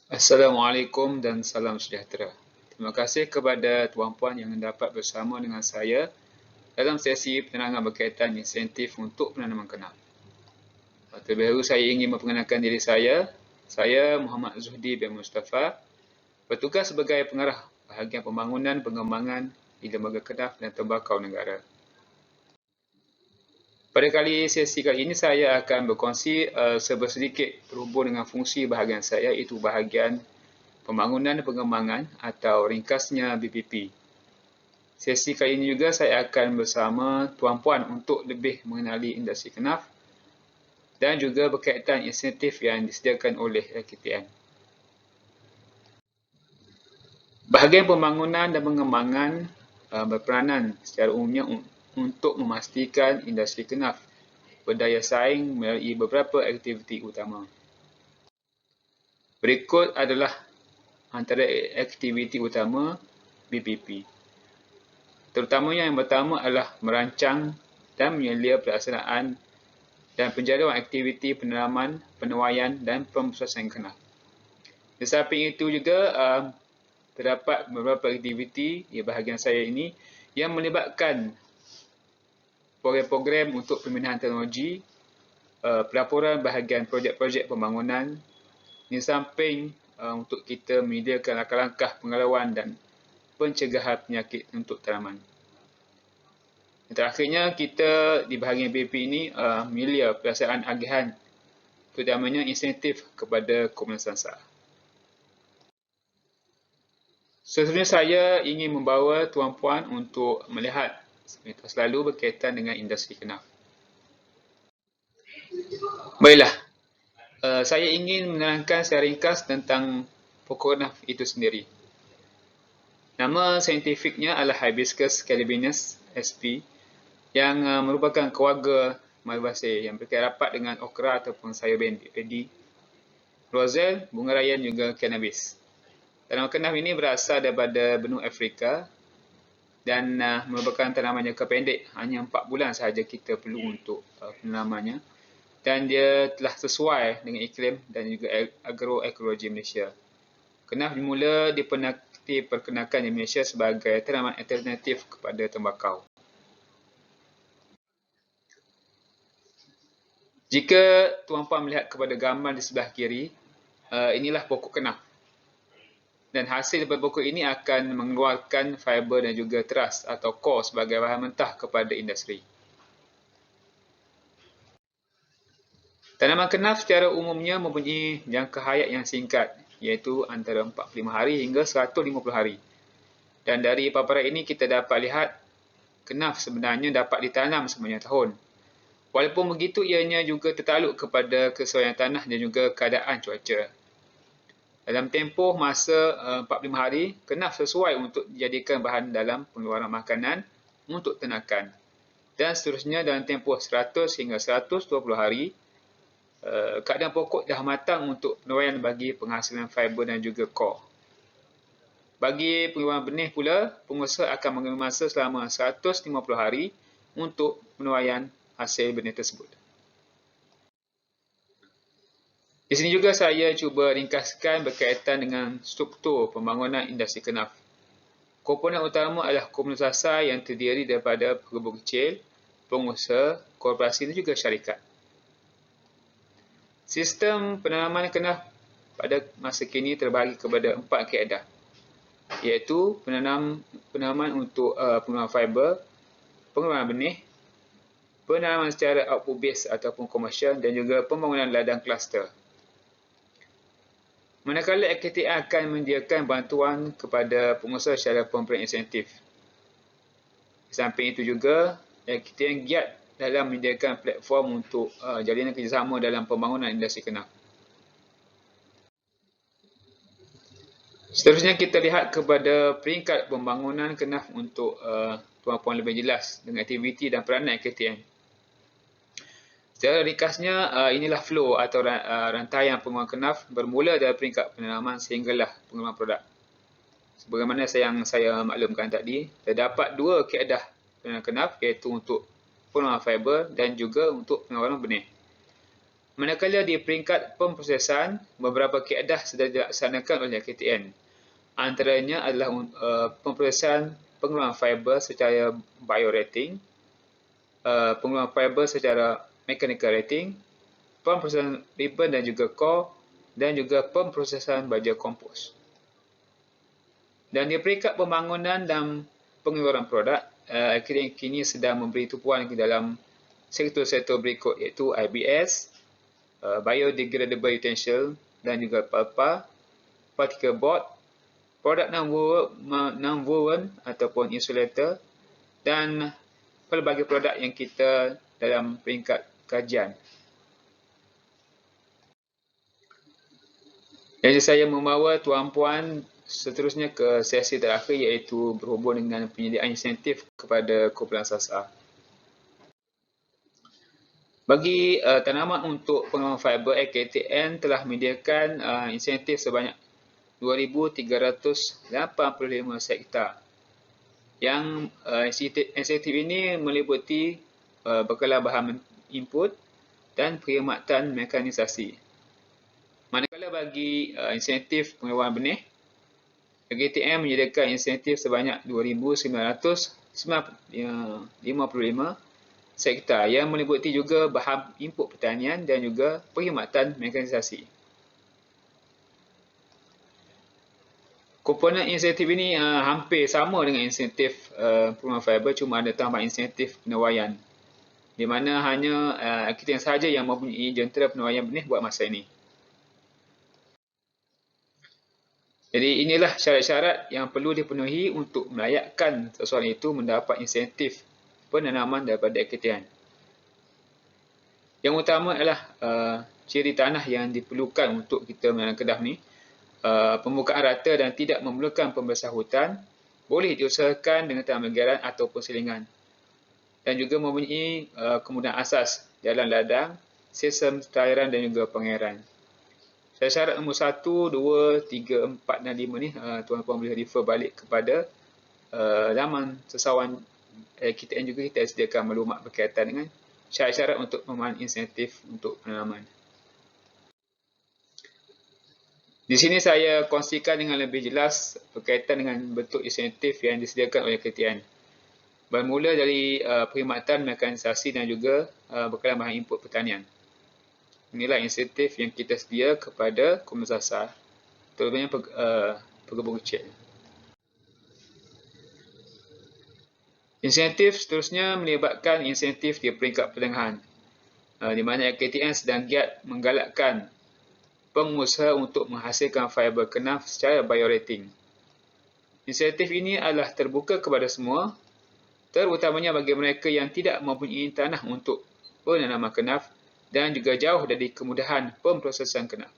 Assalamualaikum dan salam sejahtera. Terima kasih kepada Tuan Puan yang dapat bersama dengan saya dalam sesi penerangan berkaitan insentif untuk penanaman kenaf. Terlebih dahulu saya ingin memperkenalkan diri saya. Saya Muhammad Zuhdi bin Mustafa, bertugas sebagai pengarah bahagian pembangunan pengembangan di Lembaga Kenaf dan Tembakau Negara. Pada sesi kali ini saya akan berkongsi sedikit berhubung dengan fungsi bahagian saya, iaitu bahagian pembangunan pengembangan atau ringkasnya BPP. Sesi kali ini juga saya akan bersama Tuan Puan untuk lebih mengenali industri kenaf dan juga berkaitan insentif yang disediakan oleh LKTN. Bahagian pembangunan dan pengembangan berperanan secara umumnya untuk memastikan industri kenaf berdaya saing melalui beberapa aktiviti utama. Berikut adalah antara aktiviti utama BPP. Terutamanya yang pertama adalah merancang dan menyelia pelaksanaan dan penjadualan aktiviti penanaman, penuaian dan pemprosesan kenaf. Di samping itu juga terdapat beberapa aktiviti di bahagian saya ini yang melibatkan program-program untuk pembinaan teknologi, pelaporan bahagian projek-projek pembangunan, di samping untuk kita menyediakan langkah-langkah pengalauan dan pencegahan penyakit untuk tanaman. Terakhirnya, kita di bahagian BP ini menyelia pelaksanaan agihan, terutamanya insentif kepada komunitas Sansa. Seterusnya saya ingin membawa Tuan Puan untuk melihat sepintas lalu berkaitan dengan industri kenaf. Baiklah, saya ingin menerangkan secara ringkas tentang pokok kenaf itu sendiri. Nama saintifiknya adalah Hibiscus calypinus sp yang merupakan keluarga malvaceae yang berkait rapat dengan okra ataupun sayur padi, roselle, bunga rayan juga cannabis. Tanaman kenaf ini berasal daripada benua Afrika dan merupakan tanaman jangka pendek, hanya 4 bulan sahaja kita perlu untuk penanamannya, dan dia telah sesuai dengan iklim dan juga agroekologi Malaysia. Kenaf mula diperkenalkan di Malaysia sebagai tanaman alternatif kepada tembakau. Jika Tuan Puan melihat kepada gambar di sebelah kiri, inilah pokok kenaf. Dan hasil daripada pokok ini akan mengeluarkan fiber dan juga teras atau core sebagai bahan mentah kepada industri. Tanaman kenaf secara umumnya mempunyai jangka hayat yang singkat, iaitu antara 45 hari hingga 150 hari. Dan dari paparan ini kita dapat lihat kenaf sebenarnya dapat ditanam sepanjang tahun. Walaupun begitu, ianya juga tertakluk kepada kesesuaian tanah dan juga keadaan cuaca. Dalam tempoh masa 45 hari, kenaf sesuai untuk dijadikan bahan dalam pengeluaran makanan untuk ternakan. Dan seterusnya dalam tempoh 100 hingga 120 hari, keadaan pokok dah matang untuk penuaian bagi penghasilan fiber dan juga core. Bagi pengeluaran benih pula, pengusaha akan mengambil masa selama 150 hari untuk penuaian hasil benih tersebut. Di sini juga saya cuba ringkaskan berkaitan dengan struktur pembangunan industri kenaf. Komponen utama adalah komunitas asal yang terdiri daripada pengebur kecil, pengusaha, korporasi dan juga syarikat. Sistem penanaman kenaf pada masa kini terbahagi kepada 4 kaedah, iaitu penanaman untuk pengeluaran fiber, pengeluaran benih, penanaman secara output base ataupun komersial dan juga pembangunan ladang kluster. Manakala LKTN akan menyediakan bantuan kepada pengusaha secara pemberian insentif. Di samping itu juga, LKTN giat dalam menyediakan platform untuk jalinan kerjasama dalam pembangunan industri kenaf. Seterusnya kita lihat kepada peringkat pembangunan kenaf untuk Tuan Puan lebih jelas dengan aktiviti dan peranan LKTN. Secara ringkasnya, inilah flow atau rantaian pengembangan kenaf bermula dari peringkat penanaman sehinggalah pengembangan produk. Sebagaimana yang saya maklumkan tadi, terdapat 2 kaedah penanaman kenaf, iaitu untuk pengeluaran fiber dan juga untuk pengeluaran benih. Manakala di peringkat pemprosesan, beberapa kaedah sudah dilaksanakan oleh KTN. Antaranya adalah pemprosesan pengeluaran fiber secara biorating, pengeluaran fiber secara mechanical rating, pemprosesan ribbon dan juga core, dan juga pemprosesan baja kompos. Dan di peringkat pembangunan dan pengeluaran produk, KTN kini sedang memberi tumpuan ke dalam sektor-sektor berikut, iaitu IBS, biodegradable utensil dan juga PAPA, particle board, produk non-woven ataupun insulator, dan pelbagai produk yang kita dalam peringkat kajian. Jadi saya membawa tuan-puan seterusnya ke sesi terakhir, iaitu berhubung dengan penyediaan insentif kepada kumpulan SASA. Bagi tanaman untuk pengembangan fiber, KTN telah menyediakan insentif sebanyak 2,385 hektar. Yang insentif ini meliputi bekalan bahan input dan perkhidmatan mekanisasi. Manakala bagi insentif pengeluaran benih, KTN menyediakan insentif sebanyak 2,955 hektar yang meliputi juga bahan input pertanian dan juga perkhidmatan mekanisasi. Komponen insentif ini hampir sama dengan insentif pengeluaran fiber, cuma ada tambahan insentif penuaian, di mana hanya KTN sahaja yang mempunyai jentera penuaian benih buat masa ini. Jadi inilah syarat-syarat yang perlu dipenuhi untuk melayakkan seseorang itu mendapat insentif penanaman daripada KTN. Yang utama adalah ciri tanah yang diperlukan untuk kita menanam kedah ni. Pembukaan rata dan tidak memerlukan pembesaran hutan, boleh diusahakan dengan tanam legaran ataupun selingan. Dan juga mempunyai kemudahan asas, jalan ladang, sistem cairan dan juga pengairan. Syarat nombor 1, 2, 3, 4 dan 5 ni tuan-tuan boleh refer balik kepada laman sesawan KTN juga. Kita sediakan maklumat berkaitan dengan syarat-syarat untuk pemberian insentif untuk penanaman. Di sini saya kongsikan dengan lebih jelas berkaitan dengan bentuk insentif yang disediakan oleh KTN. Bermula dari perkhidmatan mekanisasi dan juga bekalan bahan input pertanian. Inilah insentif yang kita sedia kepada kumpulan SASA, terutamanya pekebun kecil. Insentif seterusnya melibatkan insentif di peringkat pertengahan, di mana KTN sedang giat menggalakkan pengusaha untuk menghasilkan fiber kenaf secara biorating. Insentif ini adalah terbuka kepada semua, terutamanya bagi mereka yang tidak mempunyai tanah untuk penanaman kenaf dan juga jauh dari kemudahan pemprosesan kenaf.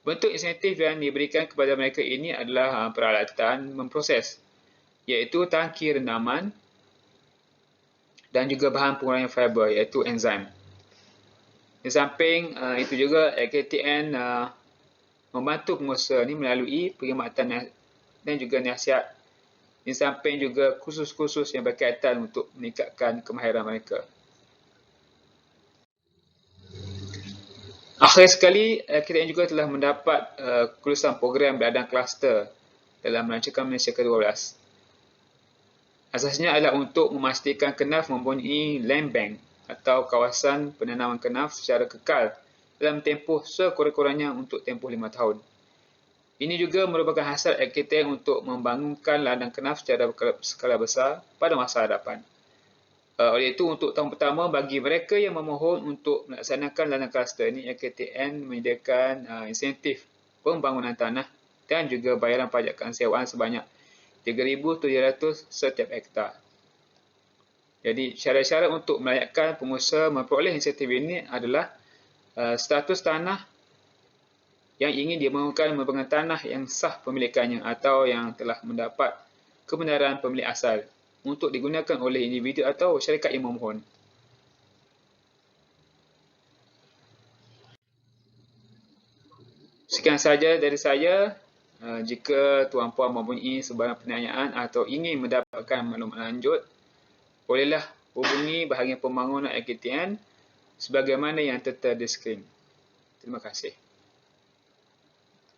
Bentuk insentif yang diberikan kepada mereka ini adalah peralatan memproses, iaitu tangki rendaman dan juga bahan pengurangan fiber, iaitu enzim. Di samping itu juga KTN membantu pengusaha ini melalui perkhidmatan dan juga nasihat. Di samping juga kursus-kursus yang berkaitan untuk meningkatkan kemahiran mereka. Akhir sekali, KTN juga telah mendapat kelulusan program berladang kluster dalam Rancangan Malaysia ke-12. Asasnya adalah untuk memastikan kenaf mempunyai land bank atau kawasan penanaman kenaf secara kekal dalam tempoh sekurang-kurangnya untuk tempoh 5 tahun. Ini juga merupakan hasrat KTN untuk membangunkan ladang kenaf secara skala besar pada masa hadapan. Oleh itu, untuk tahun pertama, bagi mereka yang memohon untuk melaksanakan ladang kluster ini, KTN menyediakan insentif pembangunan tanah dan juga bayaran pajakan sewaan sebanyak 3,700 setiap hektar. Jadi, syarat-syarat untuk melayakkan pengusaha memperoleh insentif ini adalah status tanah yang ingin dibangunkan merupakan tanah yang sah pemilikannya atau yang telah mendapat kebenaran pemilik asal untuk digunakan oleh individu atau syarikat yang memohon. Sekian sahaja dari saya. Jika tuan-puan mempunyai sebarang pertanyaan atau ingin mendapatkan maklumat lanjut, bolehlah hubungi bahagian pembangunan KTN sebagaimana yang tertera di skrin. Terima kasih.